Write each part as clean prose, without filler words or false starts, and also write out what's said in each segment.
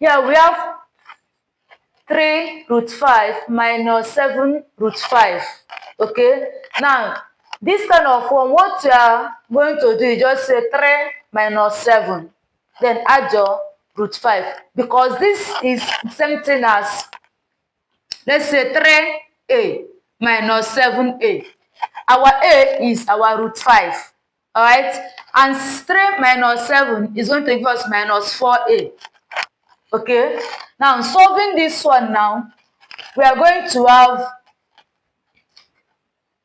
Here we have 3 root 5 minus 7 root 5. Okay, now this kind of form, what you are going to do is just say 3 minus 7, then add your root 5, because this is same thing as, let's say 3a minus 7a. Our a is our root 5, all right, and 3 minus 7 is going to give us minus 4a. Okay, now solving this one now, we are going to have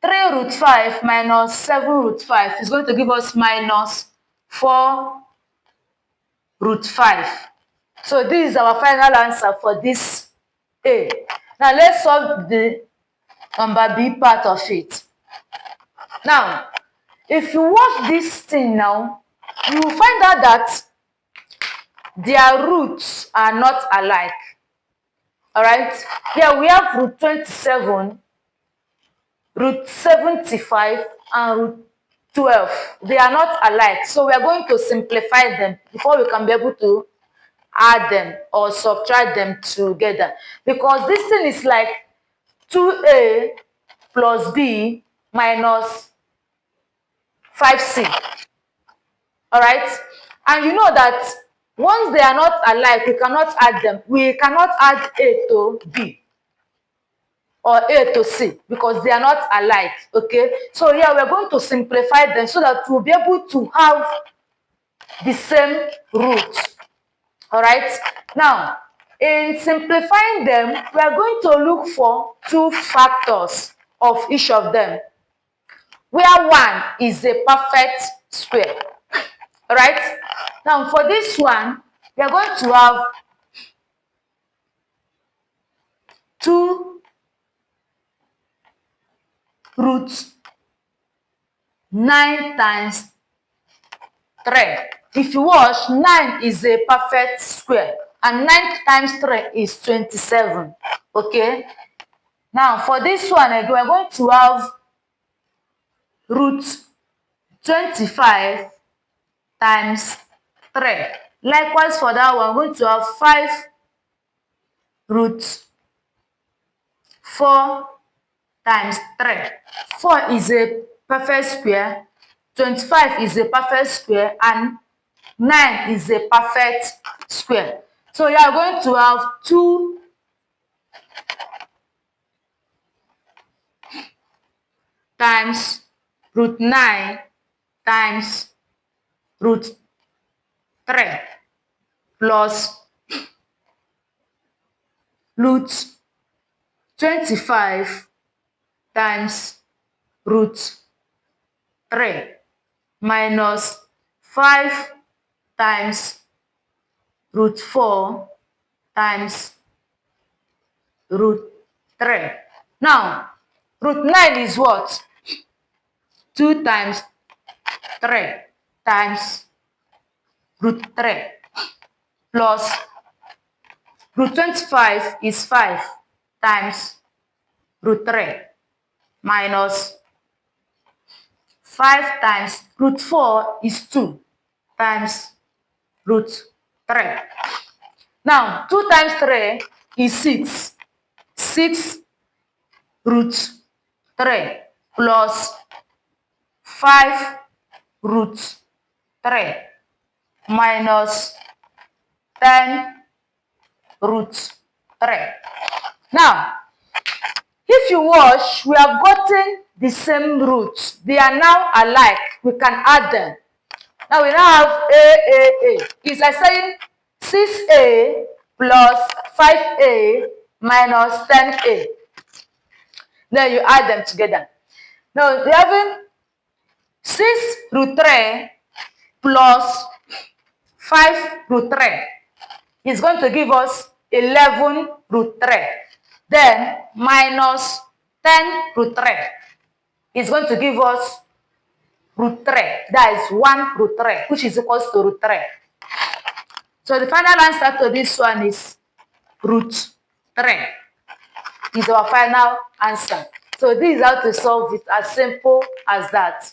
3 root 5 minus 7 root 5 is going to give us minus 4 root 5. So this is our final answer for this A. Now let's solve the number B part of it. Now, if you watch this thing now, you will find out that their roots are not alike. Alright, here we have root 27, root 75, and root 12. They are not alike, so we are going to simplify them before we can be able to add them or subtract them together, because this thing is like 2a plus b minus 5c. All right, and you know that once they are not alike, we cannot add them. We cannot add a to b or a to c because they are not alike. Okay, so here we are going to simplify them so that we'll be able to have the same root. All right, now in simplifying them, we are going to look for 2 factors of each of them, where one is a perfect square. All right, now for this one, we are going to have 2 root 9 times 3. If you watch, 9 is a perfect square, and 9 times 3 is 27. Okay, now for this one again, we're going to have root 25 times 3. Likewise for that one, we're going to have 5 root 4 times 3. 4 is a perfect square, 25 is a perfect square, and 9 is a perfect square. So you are going to have 2 times root 9 times root 3 plus root 25 times root 3 minus 5 times root 4 times root 3. Now, root 9 is what? 2 times 3 times root 3 plus root 25 is 5 times root 3 minus 5 times root 4 is 2 times root 3. Now, 2 times 3 is 6. 6 root 3 plus 5 root 3 minus 10 root 3. Now, if you watch, we have gotten the same roots. They are now alike. We can add them. Now we now have A. It's like saying 6a plus 5a minus 10a. Then you add them together. Now we having 6 root 3 plus 5 root 3 is going to give us 11 root 3. Then minus 10 root 3 is going to give us root 3. That is 1 root 3, which is equals to root 3. So the final answer to this one is root 3. Is our final answer. So this is how to solve it, as simple as that.